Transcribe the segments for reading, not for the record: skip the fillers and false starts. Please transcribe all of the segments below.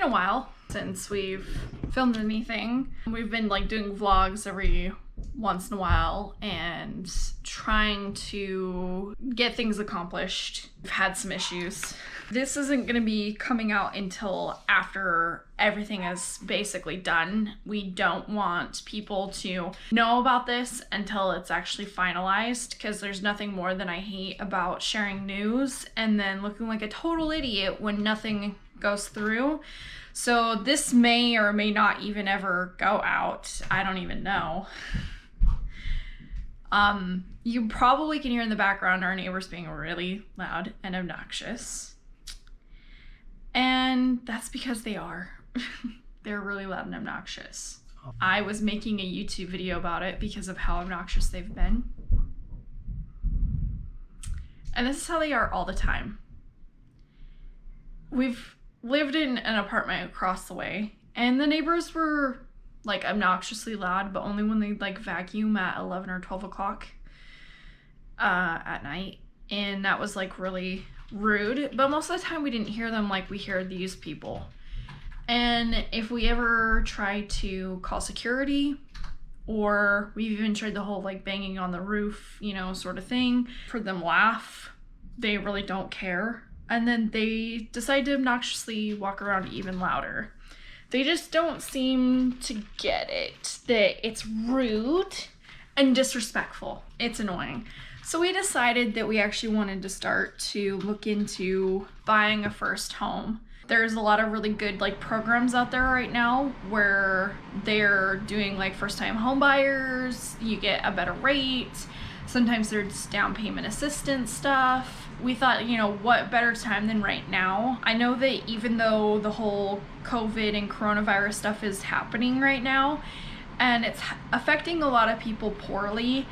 a while since we've filmed anything. We've been like doing vlogs every once in a while and trying to get things accomplished. We've had some issues. This isn't going to be coming out until after everything is basically done. We don't want people to know about this until it's actually finalized, because there's nothing more than I hate about sharing news and then looking like a total idiot when nothing goes through. So this may or may not even ever go out. I don't even know. You probably can hear in the background our neighbors being really loud and obnoxious. And that's because they are. They're really loud and obnoxious. I was making a YouTube video about it because of how obnoxious they've been. And this is how they are all the time. We've lived in an apartment across the way, and the neighbors were like obnoxiously loud, but only when they like vacuum at 11 or 12 o'clock at night. And that was like really rude, but most of the time we didn't hear them like we hear these people. And if we ever try to call security, or we've even tried the whole like banging on the roof, you know, sort of thing, for them laugh, they really don't care. And then they decide to obnoxiously walk around even louder. They just don't seem to get it, that it's rude and disrespectful. It's annoying. So we decided that we actually wanted to start to look into buying a first home. There's a lot of really good like programs out there right now where they're doing like first time home buyers, you get a better rate. Sometimes there's down payment assistance stuff. We thought, you know, what better time than right now? I know that even though the whole COVID and coronavirus stuff is happening right now, and it's affecting a lot of people poorly,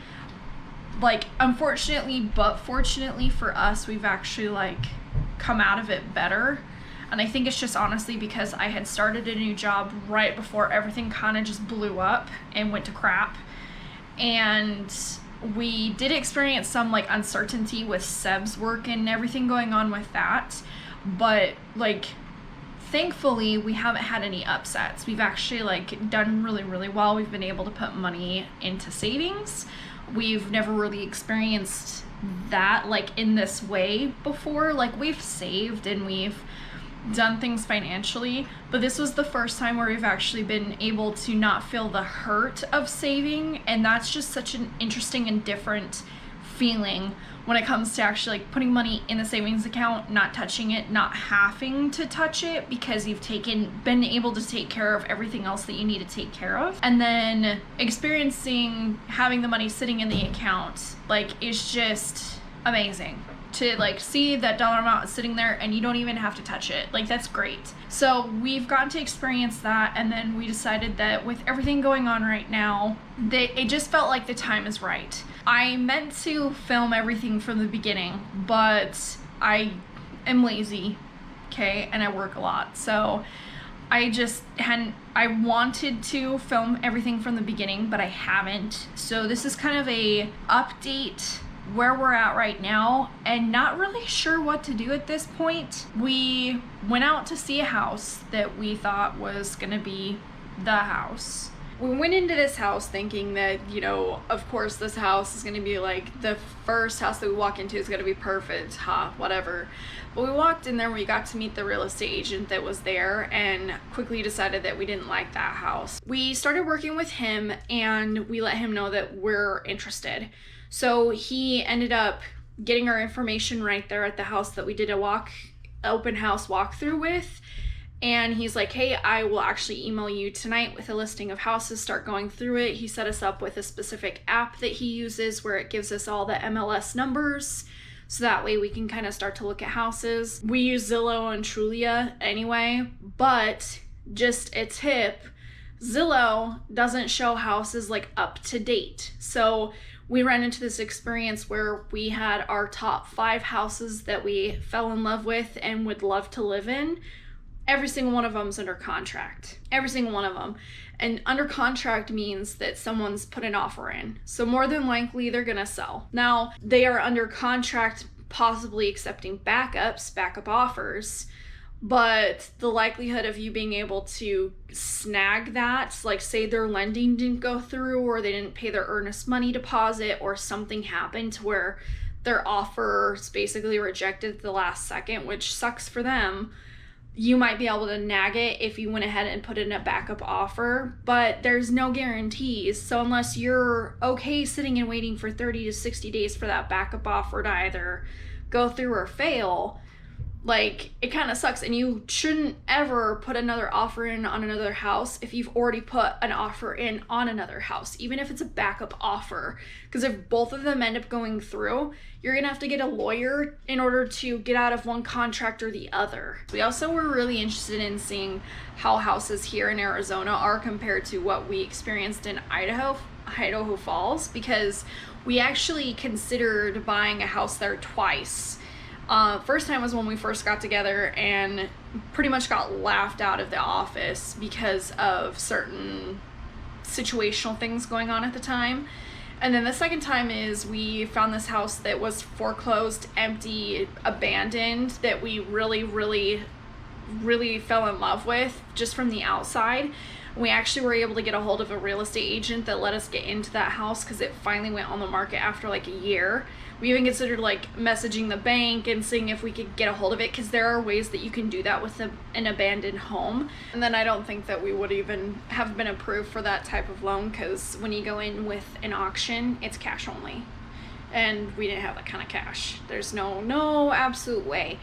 like unfortunately, but fortunately for us, we've actually like come out of it better. And I think it's just honestly because I had started a new job right before everything kind of just blew up and went to crap. And we did experience some like uncertainty with Seb's work and everything going on with that, but like thankfully we haven't had any upsets. We've actually like done really well. We've been able to put money into savings. We've never really experienced that like in this way before. Like we've saved and we've done things financially, but this was the first time where we've actually been able to not feel the hurt of saving, and that's just such an interesting and different feeling when it comes to actually like putting money in the savings account, not touching it, not having to touch it because you've been able to take care of everything else that you need to take care of, and then experiencing having the money sitting in the account like is just amazing. To like see that dollar amount sitting there and you don't even have to touch it. Like that's great. So we've gotten to experience that, and then we decided that with everything going on right now, that it just felt like the time is right. I meant to film everything from the beginning, but I am lazy, okay, and I work a lot. So I wanted to film everything from the beginning, but I haven't. So this is kind of a update where we're at right now, and not really sure what to do at this point. We went out to see a house that we thought was gonna be the house. We went into this house thinking that, you know, of course this house is gonna be like the first house that we walk into is gonna be perfect, whatever. But we walked in there and we got to meet the real estate agent that was there, and quickly decided that we didn't like that house. We started working with him and we let him know that we're interested. So he ended up getting our information right there at the house that we did a open house walkthrough with. And he's like, hey, I will actually email you tonight with a listing of houses, start going through it. He set us up with a specific app that he uses where it gives us all the MLS numbers. So that way we can kind of start to look at houses. We use Zillow and Trulia anyway, but just a tip, Zillow doesn't show houses like up to date. So we ran into this experience where we had our top 5 houses that we fell in love with and would love to live in. Every single one of them is under contract. Every single one of them. And under contract means that someone's put an offer in. So more than likely they're gonna sell. Now, they are under contract, possibly accepting backup offers, but the likelihood of you being able to snag that, like say their lending didn't go through or they didn't pay their earnest money deposit or something happened to where their offer is basically rejected at the last second, which sucks for them, you might be able to nag it if you went ahead and put in a backup offer, but there's no guarantees. So unless you're okay sitting and waiting for 30 to 60 days for that backup offer to either go through or fail, like, it kind of sucks. And you shouldn't ever put another offer in on another house if you've already put an offer in on another house, even if it's a backup offer. Because if both of them end up going through, you're gonna have to get a lawyer in order to get out of one contract or the other. We also were really interested in seeing how houses here in Arizona are compared to what we experienced in Idaho Falls, because we actually considered buying a house there twice. First time was when we first got together and pretty much got laughed out of the office because of certain situational things going on at the time. And then the second time is we found this house that was foreclosed, empty, abandoned, that we really, really, really fell in love with just from the outside. We actually were able to get a hold of a real estate agent that let us get into that house because it finally went on the market after like a year. We even considered like messaging the bank and seeing if we could get a hold of it, because there are ways that you can do that with an abandoned home. And then I don't think that we would even have been approved for that type of loan, because when you go in with an auction, it's cash only. And we didn't have that kind of cash. There's no absolute way.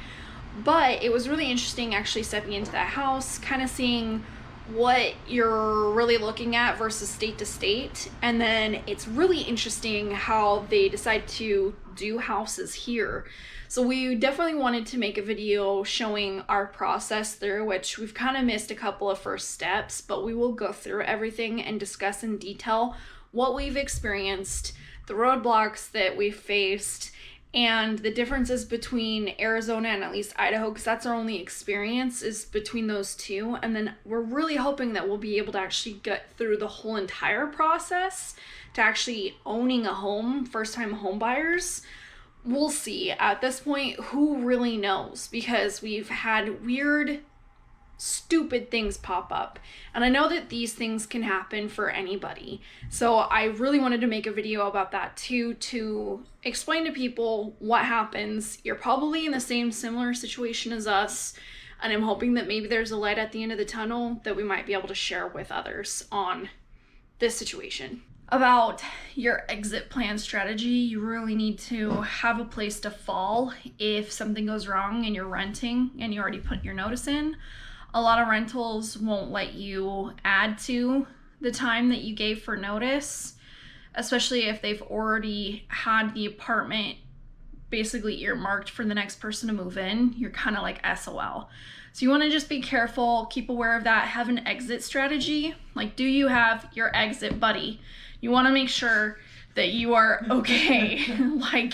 But it was really interesting actually stepping into that house, kind of seeing what you're really looking at versus state to state. And then it's really interesting how they decide to do houses here. So we definitely wanted to make a video showing our process through, which we've kind of missed a couple of first steps, but we will go through everything and discuss in detail what we've experienced, the roadblocks that we've faced, and the differences between Arizona and at least Idaho, because that's our only experience is between those two. And then we're really hoping that we'll be able to actually get through the whole entire process to actually owning a home, first-time home buyers. We'll see. At this point, who really knows? Because we've had weird, stupid things pop up. And I know that these things can happen for anybody. So I really wanted to make a video about that too, to explain to people what happens. You're probably in the same similar situation as us, and I'm hoping that maybe there's a light at the end of the tunnel that we might be able to share with others on this situation. About your exit plan strategy, you really need to have a place to fall if something goes wrong and you're renting and you already put your notice in. A lot of rentals won't let you add to the time that you gave for notice, especially if they've already had the apartment basically earmarked for the next person to move in. You're kind of like SOL. So you want to just be careful, keep aware of that, have an exit strategy. Like, do you have your exit buddy? You want to make sure that you are okay. Like,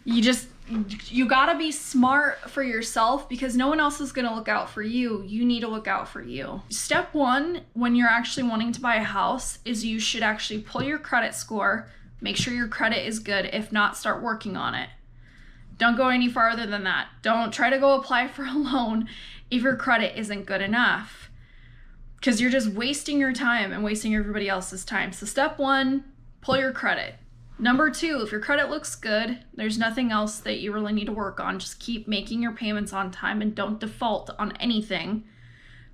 you gotta be smart for yourself, because no one else is gonna look out for you. You need to look out for you. Step one, when you're actually wanting to buy a house, is you should actually pull your credit score, make sure your credit is good. If not, start working on it. Don't go any farther than that. Don't try to go apply for a loan if your credit isn't good enough, because you're just wasting your time and wasting everybody else's time. So step one, pull your credit. Number two, if your credit looks good, there's nothing else that you really need to work on. Just keep making your payments on time and don't default on anything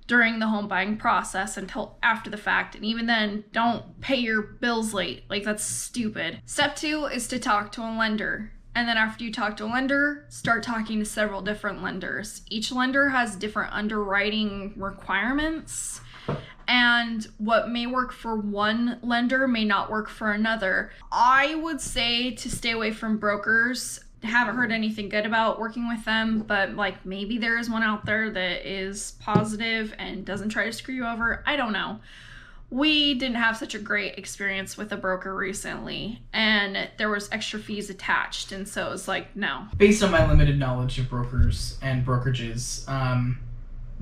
during the home buying process until after the fact. And even then, don't pay your bills late. Like, that's stupid. Step two is to talk to a lender. And then after you talk to a lender, start talking to several different lenders. Each lender has different underwriting requirements, and what may work for one lender may not work for another. I would say to stay away from brokers. Haven't heard anything good about working with them, but like maybe there is one out there that is positive and doesn't try to screw you over. I don't know. We didn't have such a great experience with a broker recently, and there was extra fees attached, and so it was like, no. Based on my limited knowledge of brokers and brokerages,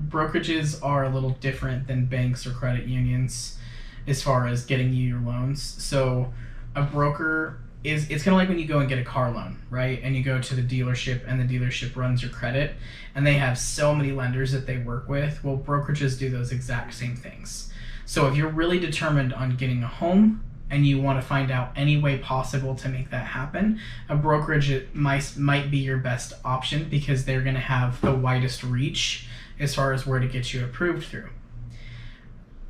brokerages are a little different than banks or credit unions as far as getting you your loans. So a broker is it's kind of like when you go and get a car loan, right? And you go to the dealership and the dealership runs your credit and they have so many lenders that they work with. Well, brokerages do those exact same things. So if you're really determined on getting a home and you want to find out any way possible to make that happen, a brokerage might be your best option because they're going to have the widest reach as far as where to get you approved through.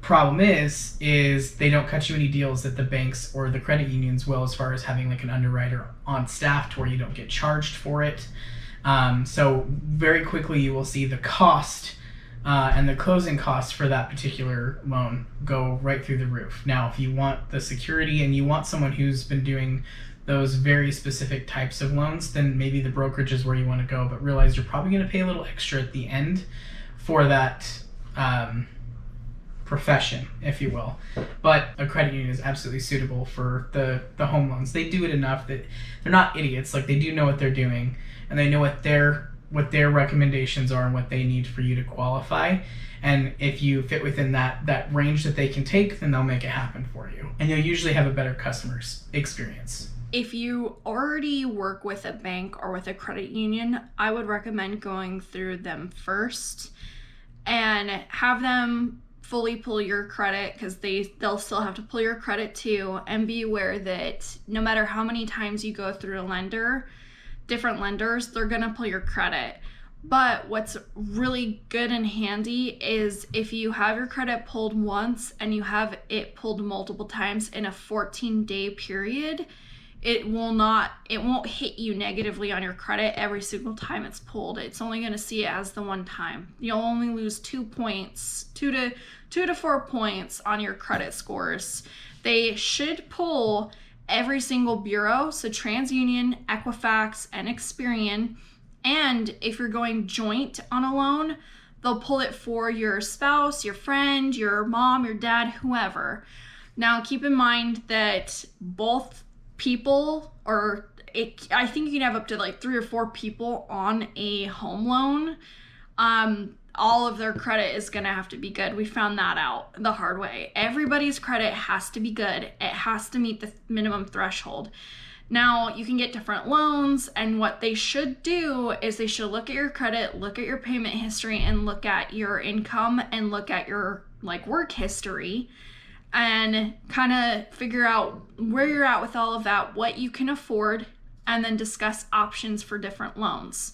Problem is they don't cut you any deals that the banks or the credit unions will, as far as having like an underwriter on staff to where you don't get charged for it. So very quickly you will see the cost and the closing costs for that particular loan go right through the roof. Now, if you want the security and you want someone who's been doing those very specific types of loans, then maybe the brokerage is where you want to go, but realize you're probably going to pay a little extra at the end for that profession, if you will. But a credit union is absolutely suitable for the home loans. They do it enough that they're not idiots. Like, they do know what they're doing, and they know what their recommendations are and what they need for you to qualify. And if you fit within that range that they can take, then they'll make it happen for you. And you'll usually have a better customer experience. If you already work with a bank or with a credit union, I would recommend going through them first and have them fully pull your credit, because they'll still have to pull your credit too. And be aware that no matter how many times you go through a lender, different lenders, they're gonna pull your credit. But what's really good and handy is if you have your credit pulled once and you have it pulled multiple times in a 14-day period, it won't hit you negatively on your credit every single time it's pulled. It's only going to see it as the one time. You'll only lose 2 points, 2 to 4 points on your credit scores. They should pull every single bureau, so TransUnion, Equifax, and Experian. And if you're going joint on a loan, they'll pull it for your spouse, your friend, your mom, your dad, whoever. Now, keep in mind that both people, I think you can have up to like 3 or 4 people on a home loan. All of their credit is going to have to be good. We found that out the hard way. Everybody's credit has to be good. It has to meet the minimum threshold. Now, you can get different loans, and what they should do is they should look at your credit, look at your payment history, and look at your income, and look at your work history, and kind of figure out where you're at with all of that, what you can afford, and then discuss options for different loans.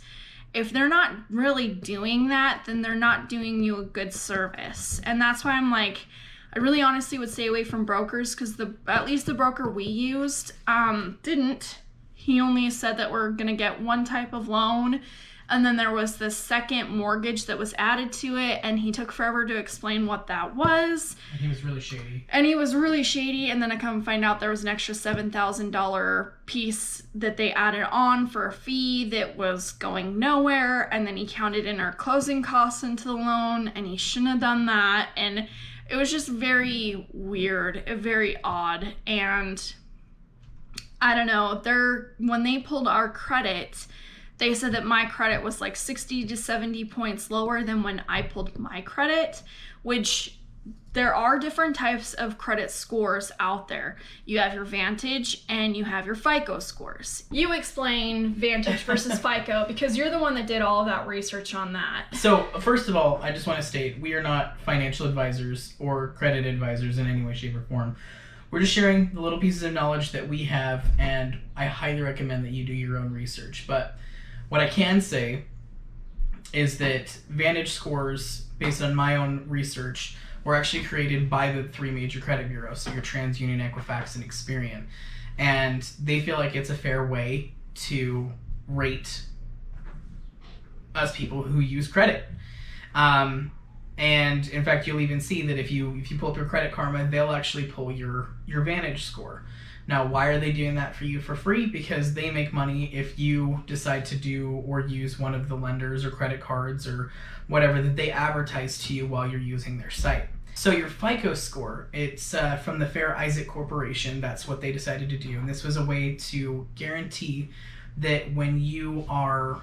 If they're not really doing that, then they're not doing you a good service. And that's why I really honestly would stay away from brokers, because at least the broker we used didn't. He only said that we're going to get one type of loan, and then there was the second mortgage that was added to it, and he took forever to explain what that was. And he was really shady. And then I come and find out there was an extra $7,000 piece that they added on for a fee that was going nowhere, and then he counted in our closing costs into the loan, and he shouldn't have done that. And it was just very weird, very odd. And I don't know, when they pulled our credit, they said that my credit was like 60 to 70 points lower than when I pulled my credit, which there are different types of credit scores out there. You have your Vantage and you have your FICO scores. You explain Vantage versus FICO, because you're the one that did all of that research on that. So, first of all, I just want to state, we are not financial advisors or credit advisors in any way, shape, or form. We're just sharing the little pieces of knowledge that we have, and I highly recommend that you do your own research. But what I can say is that Vantage scores, based on my own research, were actually created by the 3 major credit bureaus, so your TransUnion, Equifax, and Experian. And they feel like it's a fair way to rate us people who use credit. And in fact, you'll even see that if you pull up your Credit Karma, they'll actually pull your Vantage score. Now, why are they doing that for you for free? Because they make money if you decide to do or use one of the lenders or credit cards or whatever that they advertise to you while you're using their site. So your FICO score, it's from the Fair Isaac Corporation. That's what they decided to do. And this was a way to guarantee that when you are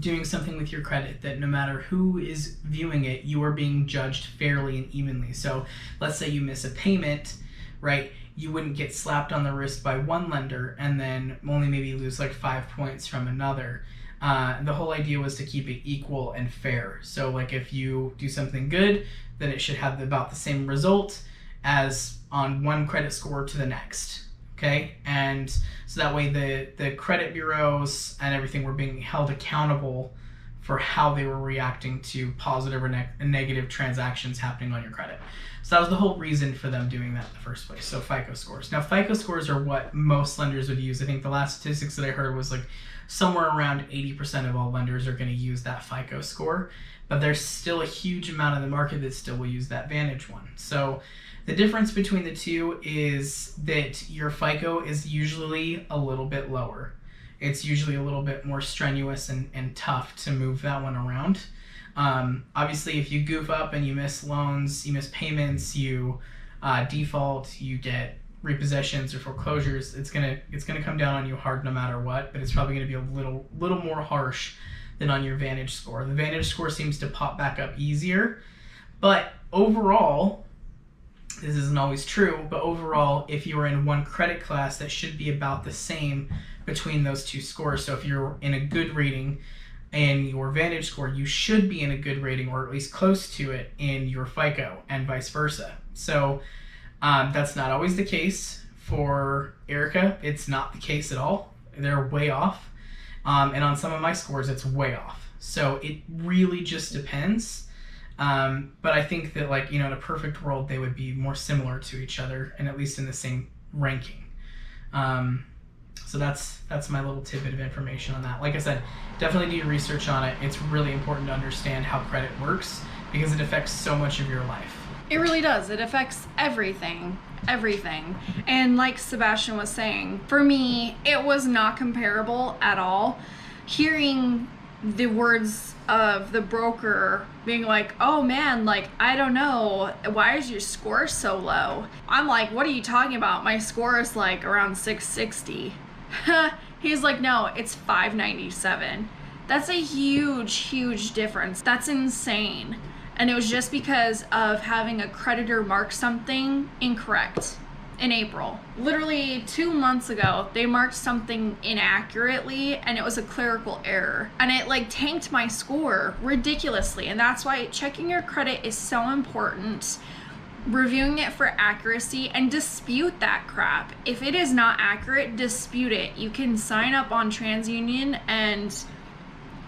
doing something with your credit, that no matter who is viewing it, you are being judged fairly and evenly. So let's say you miss a payment. right? You wouldn't get slapped on the wrist by one lender and then only maybe lose like 5 points from another. The whole idea was to keep it equal and fair. So like if you do something good, then it should have about the same result as on one credit score to the next. Okay, and so that way the credit bureaus and everything were being held accountable for how they were reacting to positive or negative transactions happening on your credit. So that was the whole reason for them doing that in the first place. So FICO scores. Now FICO scores are what most lenders would use. I think the last statistics that I heard was like somewhere around 80% of all lenders are going to use that FICO score, but there's still a huge amount of the market that still will use that Vantage one. So the difference between the two is that your FICO is usually a little bit lower. It's usually a little bit more strenuous and tough to move that one around. Obviously, if you goof up and you miss loans, you miss payments, you default, you get repossessions or foreclosures, it's gonna come down on you hard no matter what. But it's probably gonna be a little more harsh than on your Vantage score. The Vantage score seems to pop back up easier, but overall, this isn't always true, but overall, if you are in one credit class, that should be about the same between those two scores. So if you're in a good rating in your Vantage score, you should be in a good rating or at least close to it in your FICO and vice versa. So that's not always the case for Erica. It's not the case at all. They're way off. And on some of my scores, it's way off. So it really just depends. But I think that, like, in a perfect world, they would be more similar to each other and at least in the same ranking. So that's my little tidbit of information on that. Like I said, definitely do your research on it. It's really important to understand how credit works because it affects so much of your life. It really does. It affects everything. And like Sebastian was saying, for me, it was not comparable at all. Hearing the words of the broker being like, oh man, like, I don't know, why is your score so low? I'm like, what are you talking about? My score is like around 660. He's like, no, it's 597. That's a huge difference. That's insane. And it was just because of having a creditor mark something incorrect in April. Literally 2 months ago, they marked something inaccurately and it was a clerical error. And it like tanked my score ridiculously. And that's why checking your credit is so important. Reviewing it for accuracy and dispute that crap. If it is not accurate, dispute it. You can sign up on TransUnion and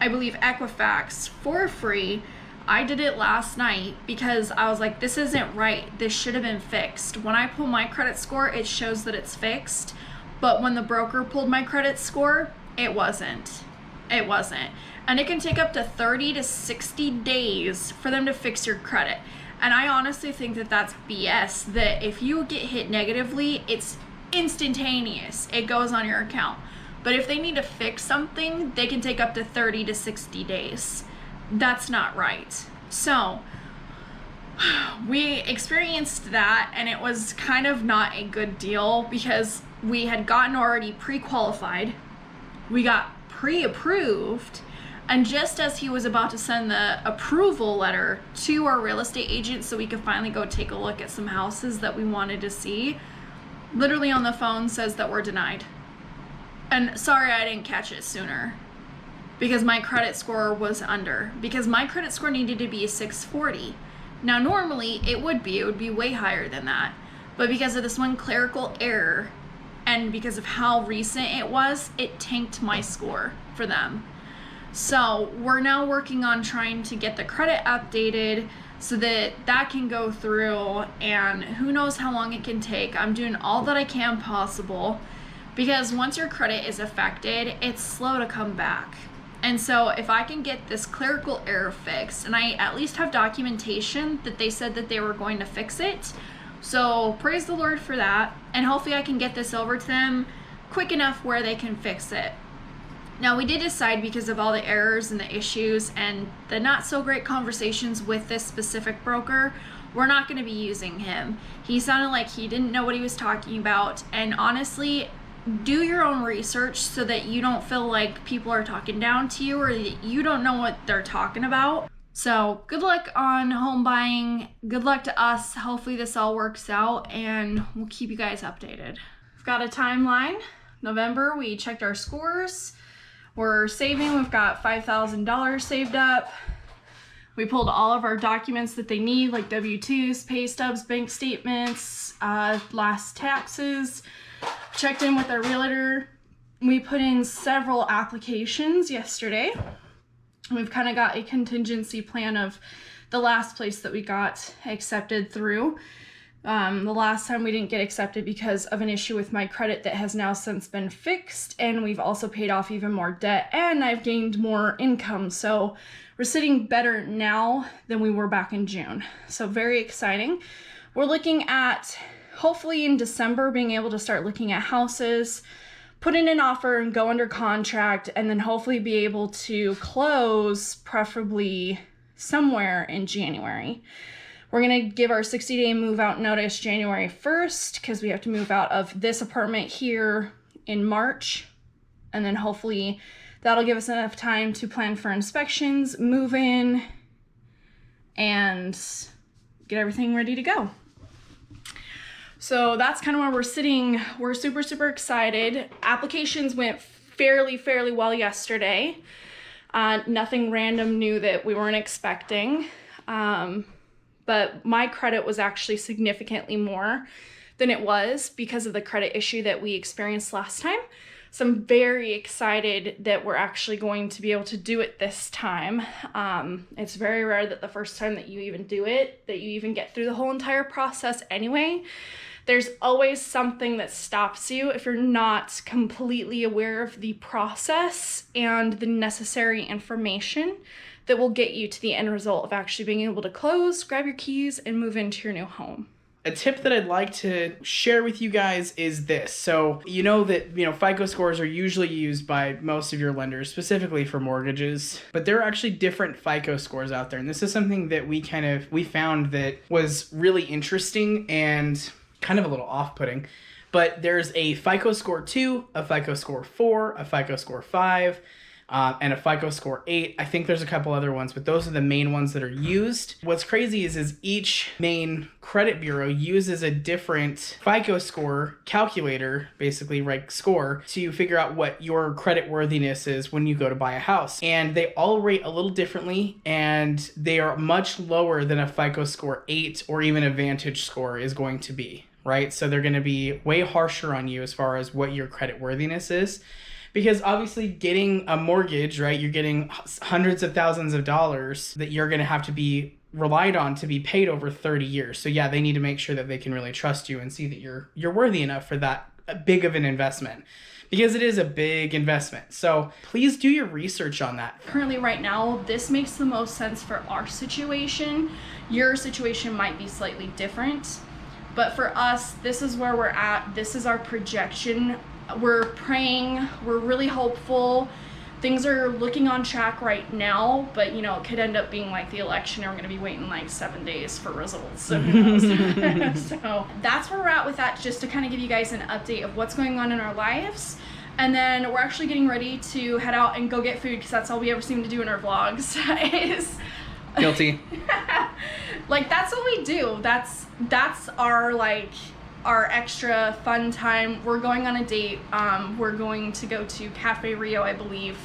I believe Equifax for free. I did it last night because I was like, this isn't right. This should have been fixed. When I pull my credit score, it shows that it's fixed. But when the broker pulled my credit score, it wasn't. It wasn't. And it can take up to 30 to 60 days for them to fix your credit. And I honestly think that that's BS, that if you get hit negatively, it's instantaneous. It goes on your account. But if they need to fix something, they can take up to 30 to 60 days. That's not right. So we experienced that and it was kind of not a good deal because we had gotten already pre-qualified. We got pre-approved, and just as he was about to send the approval letter to our real estate agent so we could finally go take a look at some houses that we wanted to see, literally on the phone says that we're denied. And sorry I didn't catch it sooner. Because my credit score was under. Because my credit score needed to be a 640. Now normally it would be way higher than that. But because of this one clerical error and because of how recent it was, it tanked my score for them. So we're now working on trying to get the credit updated so that that can go through, and who knows how long it can take. I'm doing all that I can possible because once your credit is affected, it's slow to come back. And so if I can get this clerical error fixed, and I at least have documentation that they said that they were going to fix it, so praise the Lord for that, and hopefully I can get this over to them quick enough where they can fix it. Now we did decide, because of all the errors and the issues and the not so great conversations with this specific broker, we're not going to be using him. He sounded like he didn't know what he was talking about, and honestly, do your own research so that you don't feel like people are talking down to you or that you don't know what they're talking about. So good luck on home buying. Good luck to us. Hopefully this all works out and we'll keep you guys updated. We've got a timeline. November, we checked our scores. We're saving. We've got $5,000 saved up. We pulled all of our documents that they need, like W-2s, pay stubs, bank statements, last taxes. Checked in with our realtor. We put in several applications yesterday. We've kind of got a contingency plan of the last place that we got accepted through. The last time we didn't get accepted because of an issue with my credit that has now since been fixed, and we've also paid off even more debt, and I've gained more income. So we're sitting better now than we were back in June. So very exciting. We're looking at, hopefully in December, being able to start looking at houses, put in an offer and go under contract, and then hopefully be able to close preferably somewhere in January. We're gonna give our 60-day move out notice January 1st because we have to move out of this apartment here in March. And then hopefully that'll give us enough time to plan for inspections, move in, and get everything ready to go. So that's kind of where we're sitting. We're super, super excited. Applications went fairly well yesterday. Nothing random new that we weren't expecting. But my credit was actually significantly more than it was because of the credit issue that we experienced last time. So I'm very excited that we're actually going to be able to do it this time. It's very rare that the first time that you even do it, that you even get through the whole entire process anyway. There's always something that stops you if you're not completely aware of the process and the necessary information that will get you to the end result of actually being able to close, grab your keys, and move into your new home. A tip that I'd like to share with you guys is this. So you know that, FICO scores are usually used by most of your lenders, specifically for mortgages, but there are actually different FICO scores out there. And this is something that we found that was really interesting and kind of a little off-putting. But there's a FICO score 2, a FICO score 4, a FICO score 5, and a FICO score 8. I think there's a couple other ones, but those are the main ones that are used. What's crazy is each main credit bureau uses a different FICO score calculator, basically, score, to figure out what your credit worthiness is when you go to buy a house. And they all rate a little differently, and they are much lower than a FICO score 8 or even a Vantage score is going to be, right? So they're going to be way harsher on you as far as what your credit worthiness is. Because obviously getting a mortgage, right, you're getting hundreds of thousands of dollars that you're going to have to be relied on to be paid over 30 years. So yeah, they need to make sure that they can really trust you and see that you're worthy enough for that big of an investment. Because it is a big investment. So please do your research on that. Currently right now, this makes the most sense for our situation. Your situation might be slightly different. But for us, this is where we're at. This is our projection. We're praying, we're really hopeful. Things are looking on track right now, but it could end up being like the election and we're gonna be waiting like 7 days for results, so who knows. So that's where we're at with that, just to kind of give you guys an update of what's going on in our lives. And then we're actually getting ready to head out and go get food, because that's all we ever seem to do in our vlogs is Guilty. that's what we do. That's our extra fun time. We're going on a date. We're going to go to Cafe Rio, I believe,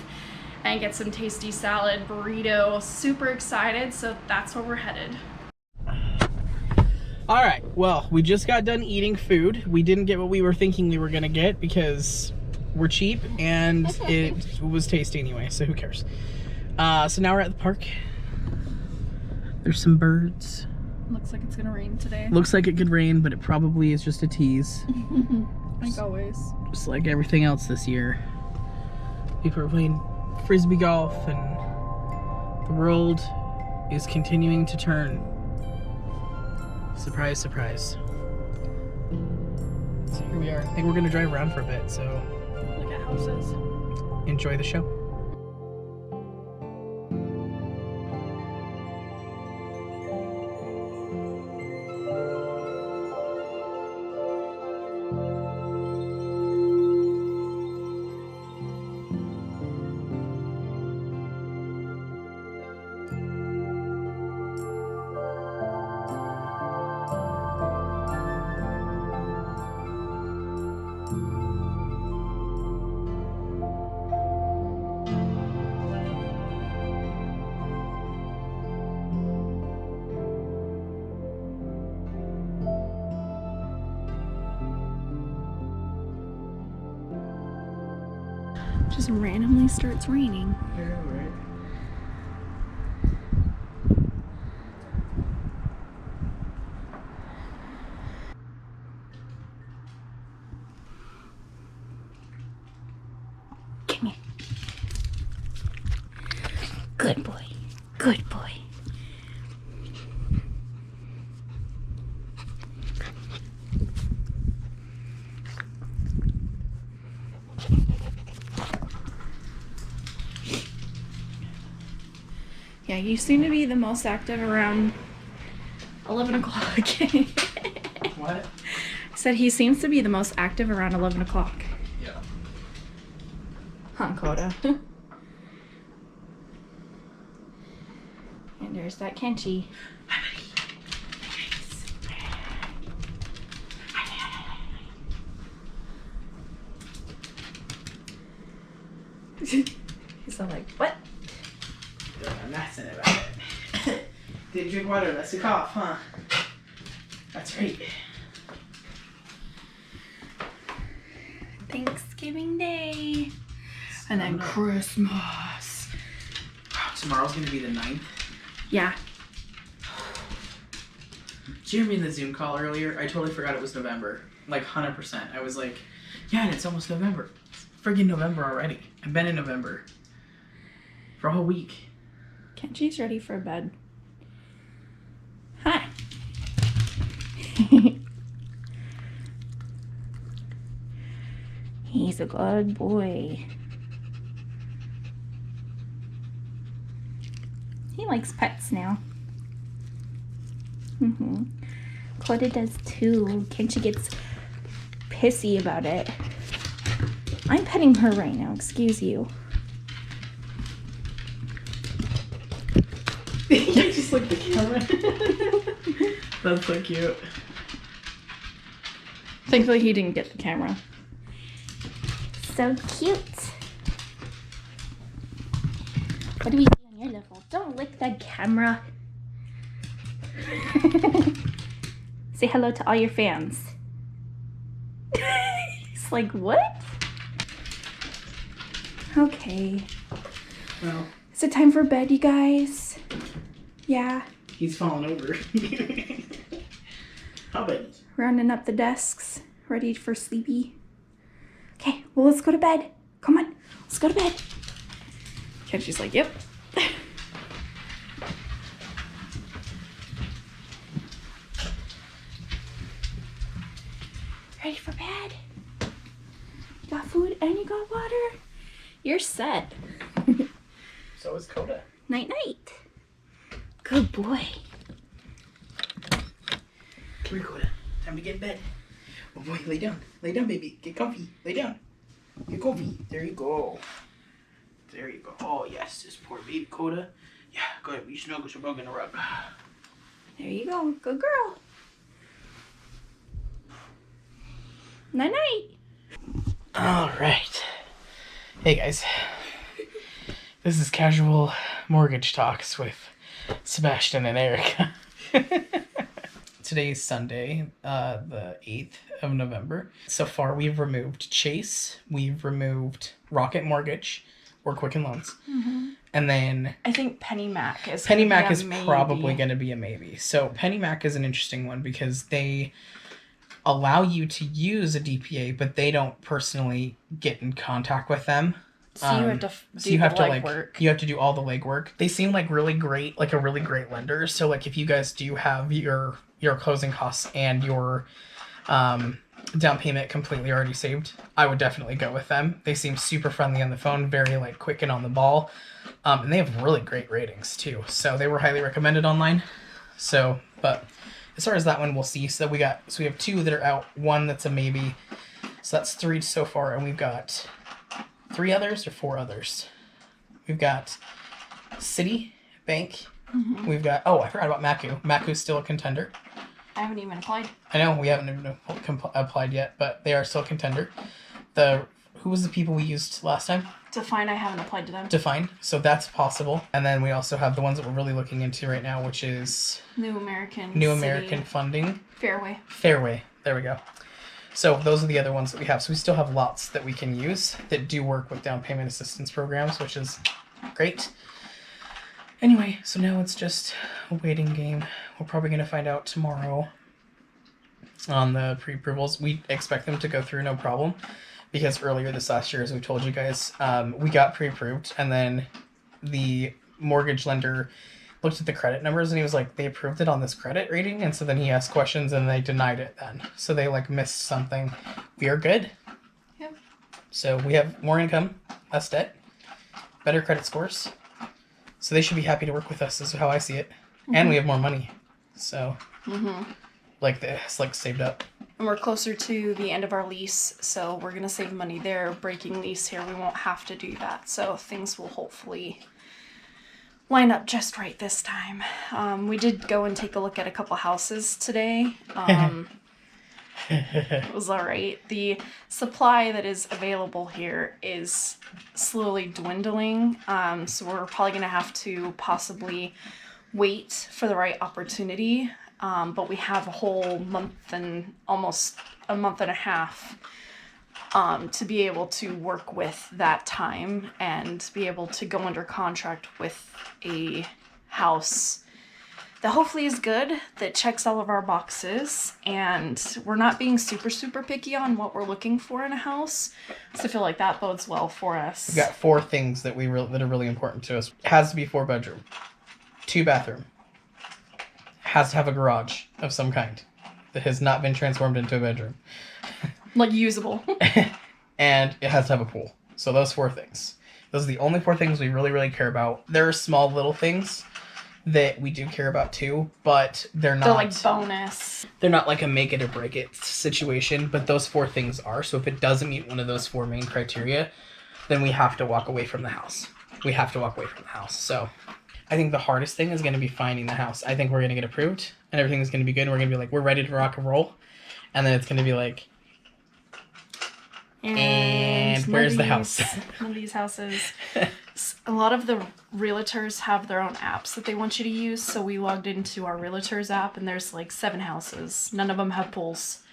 and get some tasty salad, burrito. Super excited. So that's where we're headed. All right. Well, we just got done eating food. We didn't get what we were thinking we were going to get because we're cheap and it was tasty anyway. So who cares? So now we're at the park. There's some birds. Looks like it's gonna rain today. Looks like it could rain, but it probably is just a tease. Like always. Just like everything else this year. People are playing frisbee golf and the world is continuing to turn. Surprise, surprise. So here we are. I think we're gonna drive around for a bit, so Look at houses. enjoy the show. Just randomly starts raining. Yeah, right. Come here. Good boy. Good boy. Yeah, you seem to be the most active around 11 o'clock. What? I said he seems to be the most active around 11 o'clock. Yeah. Huh, Coda? And there's that Kenchi. He's all like, what? I'm messing about it. Didn't drink water, that's a cough, huh? That's right. Thanksgiving Day. And then Christmas. Tomorrow's gonna be the 9th. Yeah. Did you hear me in the Zoom call earlier? I totally forgot it was November. Like 100%. I was like, yeah, and it's almost November. It's friggin' November already. I've been in November for a whole week. Kenchi's ready for bed. Hi. He's a good boy. He likes pets now. Coda does too. Kenchi gets pissy about it. I'm petting her right now, excuse you. You just like the camera. That's so cute. Thankfully he didn't get the camera. So cute. What do we see on your level? Don't lick that camera. Say hello to all your fans. He's like, what? Okay. Well, Is it time for bed, you guys? Yeah. he's falling over. How about you? Rounding up the desks. Ready for sleepy. Okay, well, let's go to bed. Come on, let's go to bed. Kenchi's like, yep. Ready for bed? You got food and you got water? You're set. So is Coda. Night night. Good boy. Come here, Coda. Time to get in bed. Oh boy, lay down. Lay down, baby. Get comfy. Lay down. Get comfy. There you go. There you go. Oh, yes. This poor baby Coda. Yeah, go ahead. You snuggle some bug in the rug. There you go. Good girl. Night night. All right. Hey, guys. This is Casual Mortgage Talks with Sebastian and Erica. Today's Sunday, the 8th of November. So far, we've removed Chase, we've removed Rocket Mortgage, or Quicken Loans, and then I think Penny Mac is probably going to be a maybe. So Penny Mac is an interesting one because they allow you to use a DPA, but they don't personally get in contact with them. So you have to do you have the to legwork. you have to do all the legwork. They seem like really great, like a really great lender. So like if you guys do have your closing costs and your down payment completely already saved, I would definitely go with them. They seem super friendly on the phone, very like quick and on the ball, and they have really great ratings too. So they were highly recommended online. So, but as far as that one, we'll see. So we have 2 that are out, 1 that's a maybe. So that's 3 so far, and we've got 3 others or 4 others. We've got City Bank. We've got, I forgot about Maku. Maku's still a contender. I haven't even applied. I know we haven't even applied yet, but they are still a contender. Who was the people we used last time? Define, I haven't applied to them. Define. So that's possible. And then we also have the ones that we're really looking into right now, which is New American New City. American Funding. Fairway. Fairway. There we go. So those are the other ones that we have. So we still have lots that we can use that do work with down payment assistance programs, which is great. Anyway, so now it's just a waiting game. We're probably going to find out tomorrow on the pre-approvals. We expect them to go through no problem, because earlier this last year, as we told you guys, we got pre-approved, and then the mortgage lender looked at the credit numbers and he was like, they approved it on this credit rating, and so then he asked questions and they denied it then. So they like missed something. We are good. Yep. So we have more income, less debt, better credit scores. So they should be happy to work with us, is how I see it. Mm-hmm. And we have more money. So like it's like saved up. And we're closer to the end of our lease, so we're gonna save money there. Breaking lease here, we won't have to do that. So things will hopefully line up just right this time. We did go and take a look at a couple houses today. It was all right. The supply that is available here is slowly dwindling, so we're probably gonna have to possibly wait for the right opportunity. But we have a whole month and almost a month and a half to be able to work with that time and be able to go under contract with a house that hopefully is good, that checks all of our boxes, and we're not being super, super picky on what we're looking for in a house. So I feel like that bodes well for us. We've got 4 things that that are really important to us. It has to be 4 bedroom, 2 bathroom. Has to have a garage of some kind that has not been transformed into a bedroom. Like usable. And it has to have a pool. So those 4 things. Those are the only 4 things we really, really care about. There are small little things that we do care about too, but they're like bonus. They're not like a make it or break it situation, but those 4 things are. So if it doesn't meet one of those 4 main criteria, then we have to walk away from the house. So I think the hardest thing is going to be finding the house. I think we're going to get approved and everything's going to be good. And we're going to be like, we're ready to rock and roll. And then it's going to be like, and where's the house? None of these houses. A lot of the realtors have their own apps that they want you to use. So we logged into our realtors app and there's like 7 houses. None of them have pools.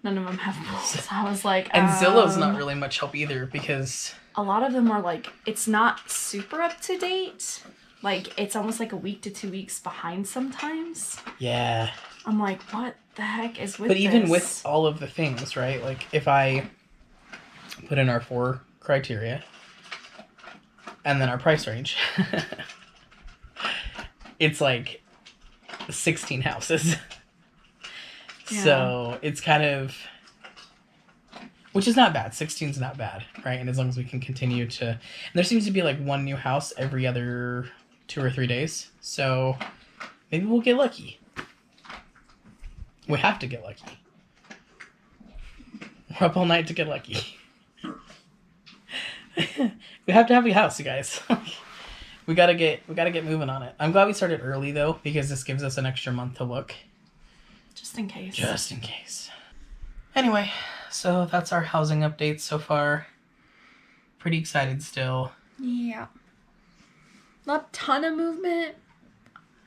I was like, and Zillow's not really much help either, because a lot of them are like, it's not super up to date. Like, it's almost like a week to 2 weeks behind sometimes. Yeah. I'm like, what the heck is with this? But even this? with all of the things, right? Like, if I put in our 4 criteria and then our price range, it's like 16 houses. Yeah. So it's kind of, which is not bad. 16's not bad, right? And as long as we can continue to, and there seems to be like 1 new house every other 2 or 3 days. So maybe we'll get lucky. We have to get lucky. We're up all night to get lucky. We have to have a house, you guys. we gotta get moving on it. I'm glad we started early though, because this gives us an extra month to look. Just in case. Anyway, so that's our housing updates so far. Pretty excited still. Yeah. Not a ton of movement.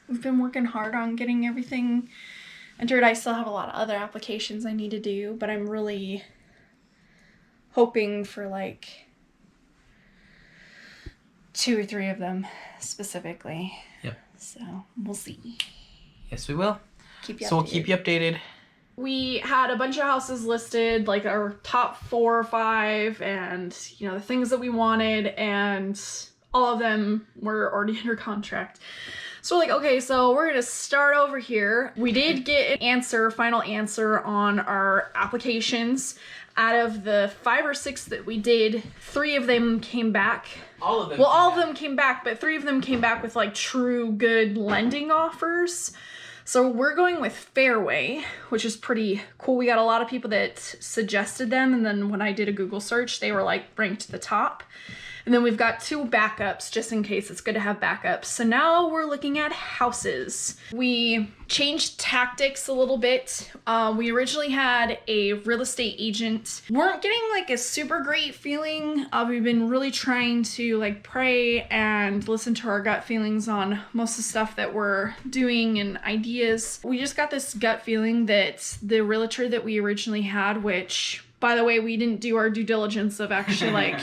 We've been working hard on getting everything entered. I still have a lot of other applications I need to do, but I'm really hoping for like 2 or 3 of them specifically. Yep. So we'll see. Yes, we will. We'll keep you updated. We had a bunch of houses listed, like our top 4 or 5, and you know, the things that we wanted, and all of them were already under contract. So we're like, okay, so we're gonna start over here. We did get an final answer on our applications. Out of the 5 or 6 that we did, 3 of them came back. All of them. Well, all of them came back, but 3 of them came back with like true good lending offers. So we're going with Fairway, which is pretty cool. We got a lot of people that suggested them, and then when I did a Google search, they were like ranked to the top. And then we've got 2 backups just in case. It's good to have backups. So now we're looking at houses. We changed tactics a little bit. We originally had a real estate agent. Weren't getting like a super great feeling. We've been really trying to like pray and listen to our gut feelings on most of the stuff that we're doing and ideas. We just got this gut feeling that the realtor that we originally had, which by the way, we didn't do our due diligence of actually like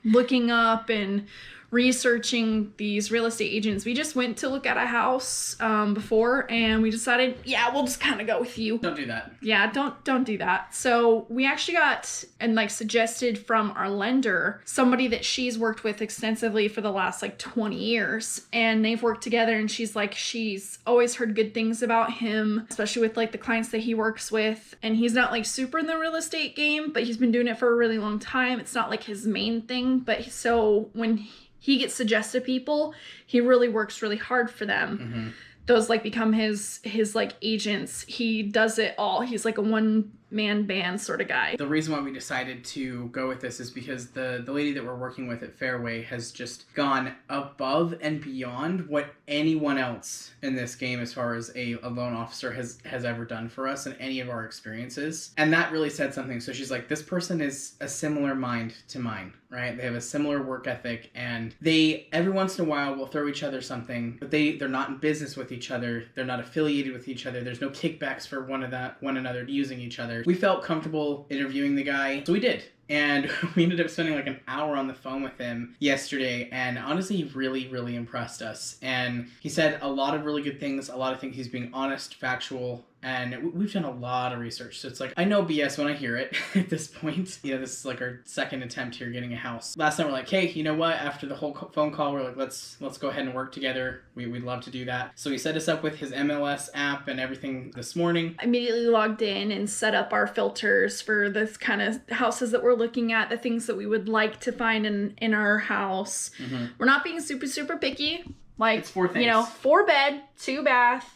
looking up and researching these real estate agents. We just went to look at a house before, and we decided, yeah, we'll just kind of go with you. Don't do that. Yeah, don't do that. So we actually got and like suggested from our lender somebody that she's worked with extensively for the last like 20 years, and they've worked together, and she's always heard good things about him, especially with like the clients that he works with. And he's not like super in the real estate game, but he's been doing it for a really long time. It's not like his main thing, but so when he gets suggested people, he really works really hard for them. Mm-hmm. Those like become his like agents. He does it all. He's like a one-man band sort of guy. The reason why we decided to go with this is because the lady that we're working with at Fairway has just gone above and beyond what anyone else in this game as far as a loan officer has ever done for us in any of our experiences. And that really said something. So she's like, this person is a similar mind to mine, right? They have a similar work ethic, and they every once in a while will throw each other something, but they're not in business with each other. They're not affiliated with each other. There's no kickbacks for one another using each other. We felt comfortable interviewing the guy, so we did. And we ended up spending like an hour on the phone with him yesterday, and honestly, he really, really impressed us. And he said a lot of really good things, a lot of things. He's being honest, factual, and we've done a lot of research. So it's like, I know BS when I hear it at this point. You know, this is like our second attempt here getting a house. Last time we're like, hey, you know what? After the whole phone call, we're like, let's go ahead and work together. We'd love to do that. So he set us up with his MLS app and everything this morning. Immediately logged in and set up our filters for this kind of houses that we're looking at, the things that we would like to find in our house. Mm-hmm. We're not being super, super picky. Like, It's 4 things. 4 bed, 2 bath,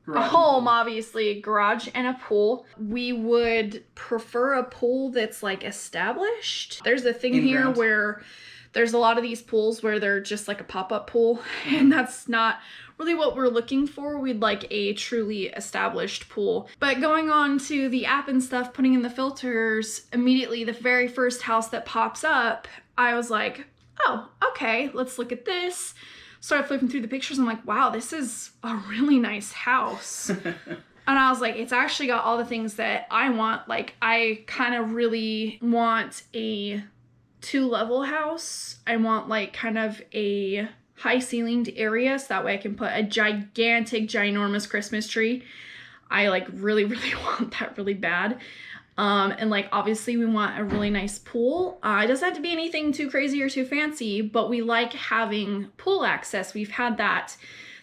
Garage a home, obviously, garage and a pool. We would prefer a pool that's like established. There's a thing here In-ground. where there's a lot of these pools where they're just like a pop-up pool, and that's not really what we're looking for. We'd like a truly established pool. But going on to the app and stuff, putting in the filters, immediately the very first house that pops up, I was like, oh, okay, let's look at this. Started flipping through the pictures. I'm like, wow, this is a really nice house. And I was like, it's actually got all the things that I want. Like, I kind of really want a 2-level house. I want like kind of a high ceilinged area, so that way I can put a gigantic, ginormous Christmas tree. I like really, really want that really bad. And like, obviously we want a really nice pool. It doesn't have to be anything too crazy or too fancy, but we like having pool access. We've had that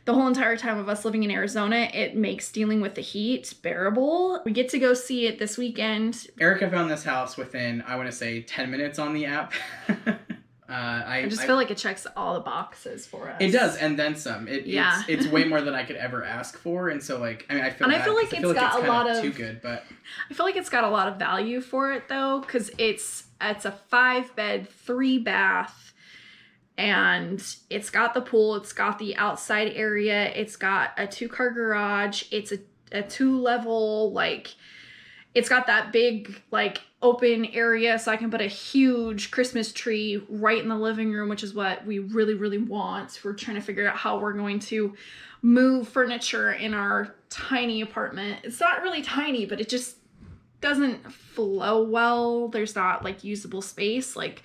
the whole entire time of us living in Arizona. It makes dealing with the heat bearable. We get to go see it this weekend. Erica found this house within, I want to say, 10 minutes on the app. I just feel like it checks all the boxes for us. It does, and then some. Yeah. It's way more than I could ever ask for, and so like, I mean, I feel like it's got a lot of too good, but I feel like it's got a lot of value for it though, because it's a 5-bed, 3-bath, and it's got the pool, it's got the outside area, it's got a 2-car garage, it's a 2-level, like, it's got that big like open area, so I can put a huge Christmas tree right in the living room, which is what we really, really want. We're trying to figure out how we're going to move furniture in our tiny apartment. It's not really tiny, but it just doesn't flow well. There's not like usable space. Like,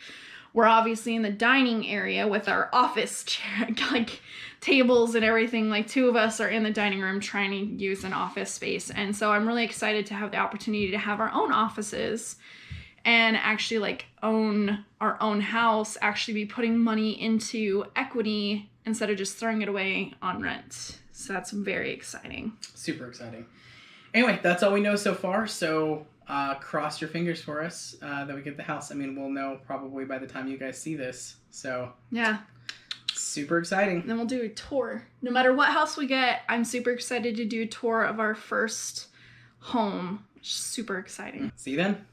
we're obviously in the dining area with our office chair, like tables and everything. Like, 2 of us are in the dining room trying to use an office space. And so I'm really excited to have the opportunity to have our own offices and actually like own our own house, actually be putting money into equity instead of just throwing it away on rent. So that's very exciting. super exciting. Anyway, that's all we know so far, so cross your fingers for us that we get the house. I mean, we'll know probably by the time you guys see this, so Yeah. super exciting. Then we'll do a tour. No matter what house we get, I'm super excited to do a tour of our first home. Super exciting. See you then.